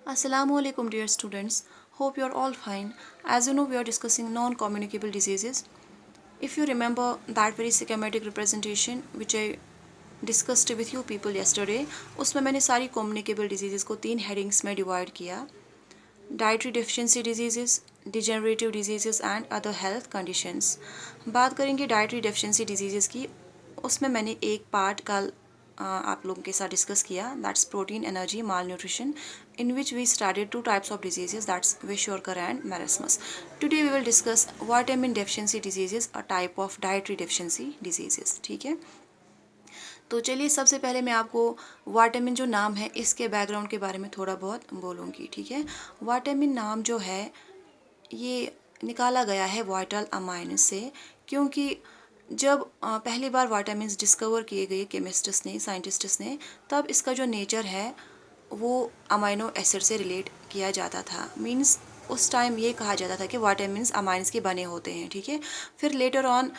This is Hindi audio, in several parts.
Assalamualaikum dear students. Hope you are all fine. As you know, we are discussing non-communicable diseases. If you remember that very schematic representation which I discussed with you people yesterday, उसमें मैंने सारी communicable diseases को 3 headings में divide किया. Dietary deficiency diseases, degenerative diseases and other health conditions. बात करेंगे dietary deficiency diseases की. उसमें मैंने एक पार्ट कल आप लोगों के साथ डिस्कस किया, that's protein energy mall nutrition, in which we studied two types of diseases, that's Kwashiorkor and marasmus. Today we will discuss vitamin deficiency diseases, a type of dietary deficiency diseases. ठीक है, तो चलिए सबसे पहले मैं आपको विटामिन जो नाम है इसके बैकग्राउंड के बारे में थोड़ा बहुत बोलूँगी. ठीक है, विटामिन नाम जो है ये निकाला गया है वाइटल अमाइन से, क्योंकि जब पहली बार विटामिन डिस्कवर किए गए केमिस्ट्स ने, साइंटिस्ट्स ने, तब इसका जो नेचर है वो अमाइनो एसिड से रिलेट किया जाता था. मींस उस टाइम ये कहा जाता था कि विटामिन्स अमाइंस के बने होते हैं. ठीक है, फिर लेटर ऑन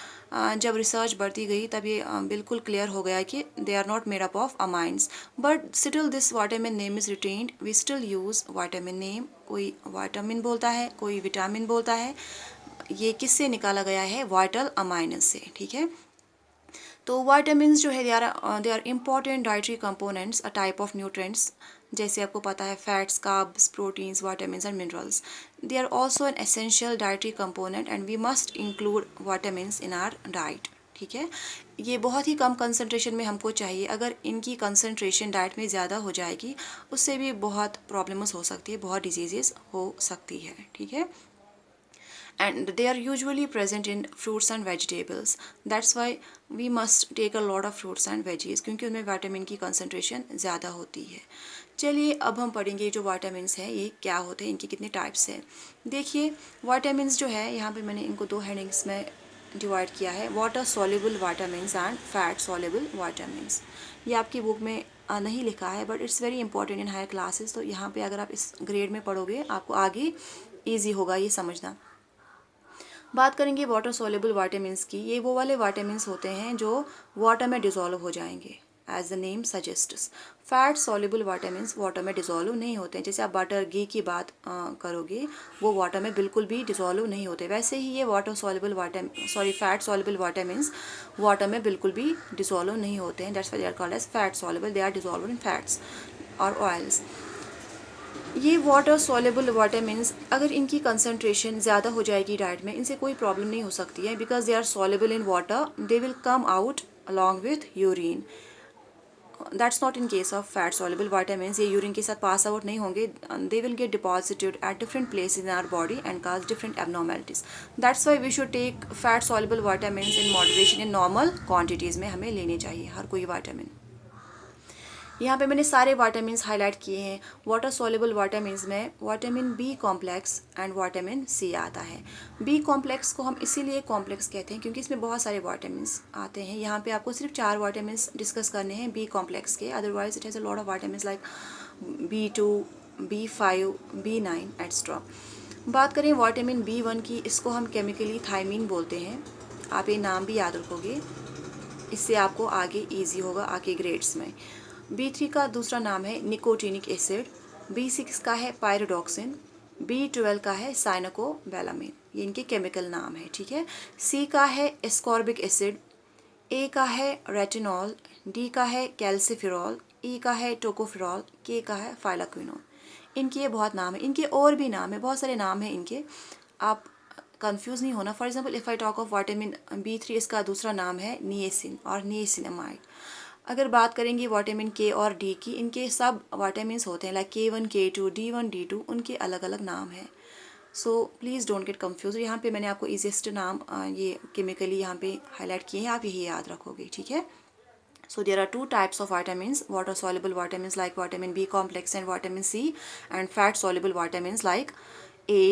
जब रिसर्च बढ़ती गई तब ये बिल्कुल क्लियर हो गया कि they are not made up of amines, but still this vitamin name is retained. We still use vitamin name. कोई विटामिन बोलता है, कोई विटामिन बोलता है. ये किससे निकाला गया है? वाइटल अमाइनस से. ठीक है, तो विटामिन्स जो है they are important dietary components, a type of nutrients. जैसे आपको पता है fats, carbs, proteins, vitamins and minerals. They are also an essential dietary component and we must include vitamins in our diet. ठीक है, ये बहुत ही कम कंसनट्रेशन में हमको चाहिए. अगर इनकी कंसनट्रेशन डाइट में ज़्यादा हो जाएगी उससे भी बहुत प्रॉब्लम्स हो सकती है, बहुत डिजीज़ेस हो सकती है. ठीक है, and they are usually present in fruits and vegetables. That's why we must take a lot of fruits and veggies, क्योंकि उनमें विटामिन की कंसनट्रेशन ज़्यादा होती है. चलिए अब हम पढ़ेंगे जो विटामिन्स हैं ये क्या होते हैं, इनके कितने टाइप्स हैं. देखिए विटामिन्स जो है यहाँ पे मैंने इनको 2 हेडिंग्स में डिवाइड किया है, water soluble vitamins and fat soluble vitamins. ये आपकी बुक में नहीं लिखा है but it's very important in higher classes. तो यहाँ पे अगर आप इस ग्रेड में पढ़ोगे आपको आगे ईजी होगा ये समझना. बात करेंगे वाटर सॉल्युबल विटामिन्स की. ये वो वाले विटामिन्स होते हैं जो वाटर में डिज़ोल्व हो जाएंगे, as the name suggests. Fat soluble vitamins water में डिज़ोल्व नहीं होते हैं. जैसे आप बटर घी की बात करोगे वो वाटर में बिल्कुल भी डिज़ोल्व नहीं होते. वैसे ही ये water soluble fat soluble vitamins water में बिल्कुल भी डिज़ोल्व नहीं होते हैं. That's why they are called as fat soluble. They are dissolve in fats और ऑयल्स. ये वाटर सॉल्युबल विटामिन्स अगर इनकी कंसनट्रेशन ज़्यादा हो जाएगी डाइट में, इनसे कोई प्रॉब्लम नहीं हो सकती है, because they are soluble in water. They will come out along with urine. That's not in case of fat soluble vitamins. ये यूरिन के साथ पास आउट नहीं होंगे. They will get deposited at different places in our body and cause different abnormalities. That's why we should take fat soluble vitamins in moderation. In normal quantities में हमें लेने चाहिए हर कोई विटामिन. यहाँ पे मैंने सारे विटामिन्स हाईलाइट किए हैं. वाटर सॉल्युबल विटामिन्स में vitamin B complex and vitamin C आता है. बी कॉम्प्लेक्स को हम इसीलिए कॉम्प्लेक्स कहते हैं क्योंकि इसमें बहुत सारे विटामिन्स आते हैं. यहाँ पे आपको सिर्फ 4 विटामिन्स डिस्कस करने हैं बी कॉम्प्लेक्स के. Otherwise it has a lot of vitamins like B2, B5, B9 extra. बात करें विटामिन B1 की, इसको हम केमिकली थायमीन बोलते हैं. आप ये नाम भी याद रखोगे, इससे आपको आगे ईजी होगा आगे ग्रेड्स में. B3 का दूसरा नाम है निकोटीनिक एसिड. B6 का है पायरोडॉक्सिन. B12 का है साइनोकोबैलामिन. ये इनके केमिकल नाम है. ठीक है, C का है एस्कॉर्बिक एसिड. A का है रेटिनॉल. D का है कैल्सिफेरॉल. E का है टोकोफेरॉल. K का है फाइलाक्विनोन. इनके ये बहुत नाम है. इनके और भी नाम है, बहुत सारे नाम हैं इनके, आप कंफ्यूज नहीं होना. For example if I talk of vitamin B3, इसका दूसरा नाम है निएसिन और निएसिनामाइड. अगर बात करेंगे विटामिन के और डी की, इनके सब विटामिन्स होते हैं like K1, K2, D1, D2, उनके अलग अलग नाम हैं. So please don't get confuse. यहाँ पे मैंने आपको ईजीएस्ट नाम ये केमिकली यहाँ पे हाईलाइट किए हैं, आप यही याद रखोगे. ठीक है, so there are 2 types of vitamins: water soluble vitamins like vitamin B complex and vitamin C, and fat soluble vitamins like A,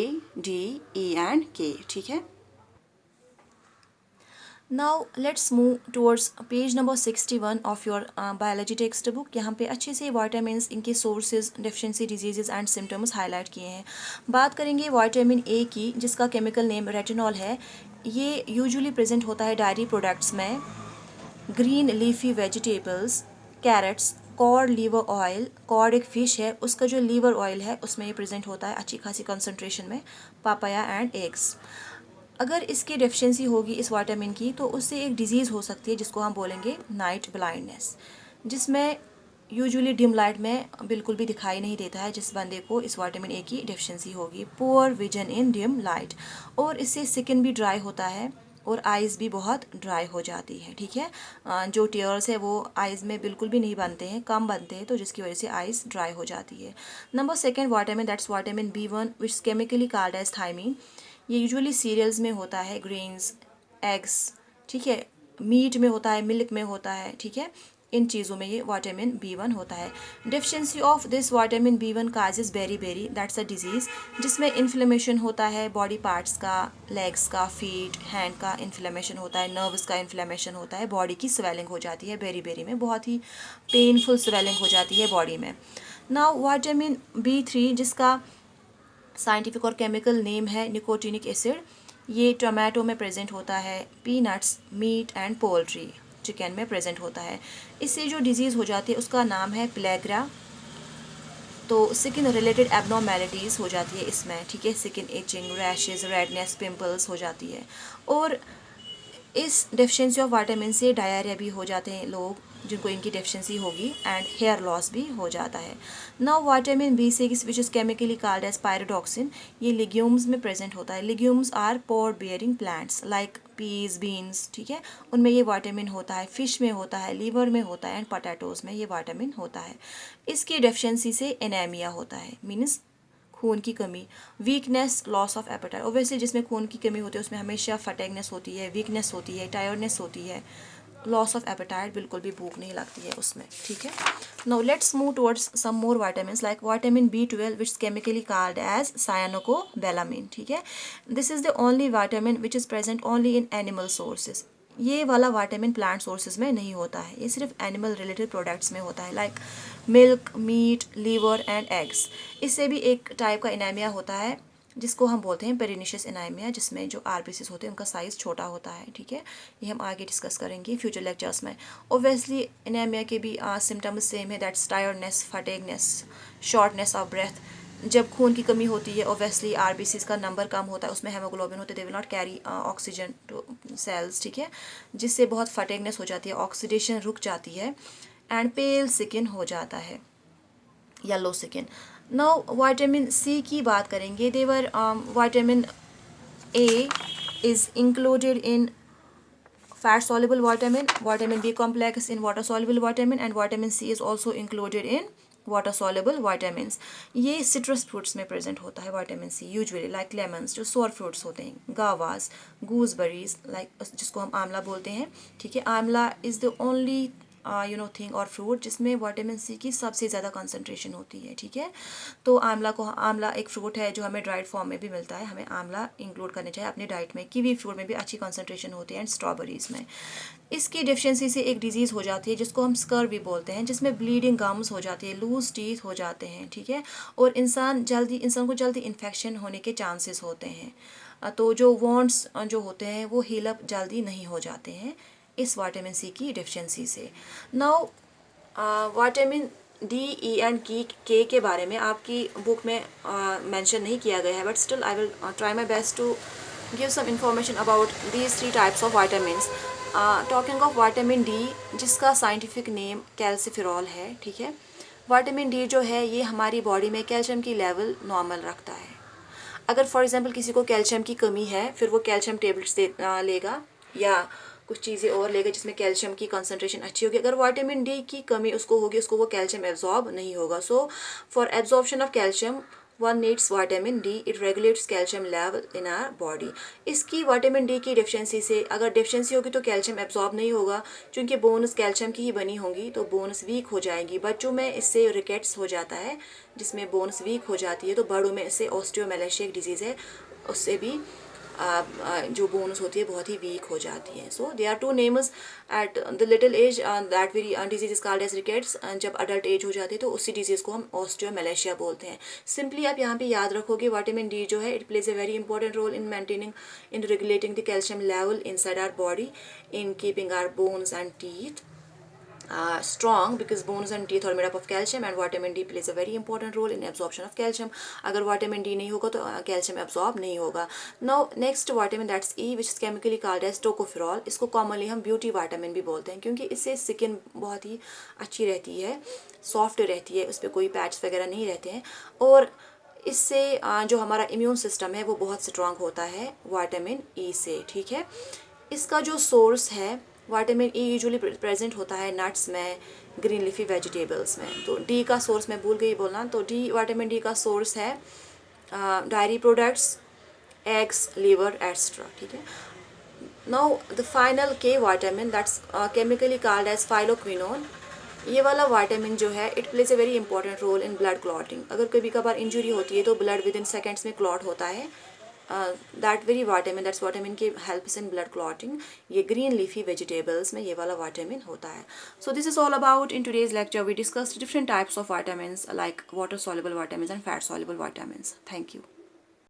D, E and K. ठीक है, Now let's move towards page number 61 of your biology textbook. यहाँ पे अच्छे से vitamins, इनके sources, deficiency diseases and symptoms highlight किए हैं. बात करेंगे विटामिन A की, जिसका chemical name रेटिनॉल है. ये usually present होता है dairy products में, green leafy vegetables, carrots, cod liver oil, cod एक फ़िश है, उसका जो लीवर ऑयल है उसमें ये प्रेजेंट होता है अच्छी खासी कंसनट्रेशन में, पापाया एंड एग्स। अगर इसकी डेफिशिएंसी होगी इस विटामिन की तो उससे एक डिजीज़ हो सकती है जिसको हम बोलेंगे नाइट ब्लाइंडनेस, जिसमें यूजुअली डिम लाइट में बिल्कुल भी दिखाई नहीं देता है जिस बंदे को इस विटामिन ए की डेफिशिएंसी होगी। Poor vision in dim light, और इससे स्किन भी ड्राई होता है और आइज़ भी बहुत ड्राई हो जाती है, ठीक है। जो टीयर्स है वो आइज़ में बिल्कुल भी नहीं बनते हैं, कम बनते हैं, तो जिसकी वजह से आइज़ ड्राई हो जाती है। Number second vitamin, that's vitamin B1 which chemically called as thiamine. ये यूजुअली सीरियल्स में होता है, ग्रेन्स, एग्स, ठीक है, मीट में होता है, मिल्क में होता है, ठीक है, इन चीज़ों में ये विटामिन B1 होता है। Deficiency of this vitamin B1 causes beri, that's a disease, जिसमें इन्फ्लेमेशन होता है बॉडी पार्ट्स का, लेग्स का, फीट, हैंड का इन्फ्लेमेशन होता है, नर्व्स का इन्फ्लेमेशन होता है, बॉडी की स्वेलिंग हो जाती है बेरी में, बहुत ही पेनफुल स्वेलिंग हो जाती है बॉडी में। नाउ विटामिन B3 जिसका साइंटिफिक और केमिकल नेम है निकोटिनिक एसिड, ये टोमेटो में प्रेजेंट होता है, peanuts, meat and poultry, chicken में प्रेजेंट होता है। इससे जो डिजीज़ हो जाती है उसका नाम है प्लेग्रा। तो स्किन रिलेटेड एबनॉर्मेलिटीज़ हो जाती है इसमें, ठीक है, skin itching, rashes, redness, pimples हो जाती है। और इस डेफिशिएंसी ऑफ विटामिन से डायरिया भी हो जाते हैं लोग जिनको इनकी डेफिशिएंसी होगी, एंड हेयर लॉस भी हो जाता है। Now vitamin B6 which is chemically called as pyridoxine, ये लिग्यूम्स में प्रेजेंट होता है। Legumes are pod bearing plants like peas, beans, ठीक है, उनमें ये विटामिन होता है, फिश में होता है, लीवर में होता है, एंड पोटैटोज में ये विटामिन होता है। इसकी डेफिशिएंसी से एनीमिया होता है, मीन्स खून की कमी, weakness, loss of appetite. Obviously जिसमें खून की कमी होती है उसमें हमेशा फटेगनेस होती है, वीकनेस होती है, टायर्डनेस होती है, लॉस ऑफ एपेटाइट, बिल्कुल भी भूख नहीं लगती है उसमें, ठीक है। Now let's move towards some more vitamins like vitamin B12 which is chemically called as cyanocobalamin, ठीक है। This is the only vitamin which is present only in animal sources. ये वाला विटामिन प्लांट सोर्सेज में नहीं होता है, ये सिर्फ एनिमल रिलेटेड प्रोडक्ट्स में होता है, like milk, meat, liver and eggs. इससे भी एक टाइप का एनीमिया होता है जिसको हम बोलते हैं पेरिनिशियस एनीमिया, जिसमें जो RBCs होते हैं उनका साइज़ छोटा होता है, ठीक है। ये हम आगे डिस्कस करेंगे फ्यूचर लेक्चर्स में। ओब्वियसली एनीमिया के भी सिम्टम्स सेम है, that's tiredness, fatigueness, shortness of breath. जब खून की कमी होती है ओब्वियसली RBCs का नंबर कम होता है, उसमें हेमोग्लोबिन होते हैं, they will not carry oxygen to cells, ठीक है, जिससे बहुत फटेगनेस हो जाती है, ऑक्सीडेशन रुक जाती है, एंड पेल स्किन हो जाता है, yellow skin. Now vitamin C की बात करेंगे। देवर vitamin A is included in fat soluble vitamin, vitamin B complex in water soluble vitamin, and vitamin C is also included in water soluble vitamins। ये सिट्रस फ्रूट्स में प्रेजेंट होता है vitamin C, usually like lemons, जो सोर फ्रूट्स होते हैं, गावास, गूसबेरीज, लाइक जिसको हम आंवला बोलते हैं, ठीक है। आंवला इज़ द ओनली थिंग और फ्रूट जिसमें विटामिन C की सबसे ज़्यादा कंसनट्रेशन होती है, ठीक है। तो आंवला एक फ्रूट है जो हमें ड्राइड फॉर्म में भी मिलता है, हमें आंवला इंक्लूड करने चाहिए अपनी डाइट में। कीवी फ्रूट में भी अच्छी कंसनट्रेशन होती है, एंड स्ट्रॉबेरीज में। इसकी डेफिशिएंसी से एक डिजीज़ हो जाती है जिसको हम स्कर भी बोलते हैं, जिसमें ब्लीडिंग गम्स हो जाती है, लूज टीथ हो जाते हैं, ठीक है, और इंसान को जल्दी इन्फेक्शन होने के चांसेस होते हैं। तो जो वॉन्ट्स जो होते हैं वो हील अप जल्दी नहीं हो जाते हैं इस विटामिन C की डेफिशिएंसी से। Now vitamin D, E and K के बारे में आपकी बुक में मेंशन नहीं किया गया है, but still I will try my best to give some information about these 3 types of vitamins। Talking of vitamin D, जिसका साइंटिफिक नेम कैल्सिफेरॉल है, ठीक है। विटामिन D जो है ये हमारी बॉडी में कैल्शियम की लेवल नॉर्मल रखता है। अगर फॉर एग्जांपल किसी को कैल्शियम की कमी है, फिर वो कैल्शियम टेबलेट्स लेगा या कुछ चीज़ें और लेगा जिसमें कैल्शियम की कंसंट्रेशन अच्छी होगी। अगर विटामिन D की कमी उसको होगी, उसको वो कैल्शियम एब्जॉर्ब नहीं होगा। So for absorption of calcium one needs vitamin D, it regulates calcium level in our body. इसकी विटामिन D की डेफिशिएंसी से, अगर डेफिशिएंसी होगी तो कैल्शियम एब्जॉर्ब नहीं होगा, क्योंकि बोन्स कैल्शियम की ही बनी होंगी, तो बोन्स वीक हो जाएंगी। बच्चों में इससे रिकेट्स हो जाता है जिसमें बोन्स वीक हो जाती है, तो बड़ों में इससे ऑस्टियोमेलेशिया एक डिजीज़ है, उससे भी जो बोन्स होती है बहुत ही वीक हो जाती है। So they are two names at the little age, that very disease is called as rickets. जब अडल्ट एज हो जाती है तो उसी डिजीज़ को हम ऑस्टियोमेलेशिया बोलते हैं। सिंपली आप यहाँ पे याद रखोगे विटामिन D जो है, it plays a very important role in maintaining, in regulating the calcium level inside our body, in keeping our bones and teeth strong because bones and teeth are made up of calcium and vitamin D plays a very important role in absorption of calcium. अगर vitamin D नहीं होगा तो calcium absorb नहीं होगा. Now next vitamin that's E which is chemically called as tocopherol. इसको commonly हम beauty vitamin भी बोलते हैं क्योंकि इससे skin बहुत ही अच्छी रहती है, soft रहती है, उस पर कोई पैच वगैरह नहीं रहते हैं और इससे जो हमारा इम्यून सिस्टम है वो बहुत स्ट्रांग होता है विटामिन ई से. ठीक है, इसका जो सोर्स है विटामिन ई यूजुअली प्रेजेंट होता है नट्स में, ग्रीन लीफी वेजिटेबल्स में. तो डी का सोर्स मैं भूल गई बोलना, तो डी विटामिन डी का सोर्स है dairy products, eggs, liver etcetera. ठीक है, now the final K vitamin that's chemically called as phylloquinone. ये वाला विटामिन जो है it plays a very important role in blood clotting. अगर कभी कभार इंजरी होती है तो ब्लड विद इन सेकेंड्स में क्लॉट होता है. That very vitamin that's vitamin K helps in blood clotting. ये ग्रीन लीफी वेजिटेबल्स में ये वाला विटामिन होता है. So this is all about in today's lecture. We discussed different types of vitamins like water soluble vitamins and fat soluble vitamins. Thank you.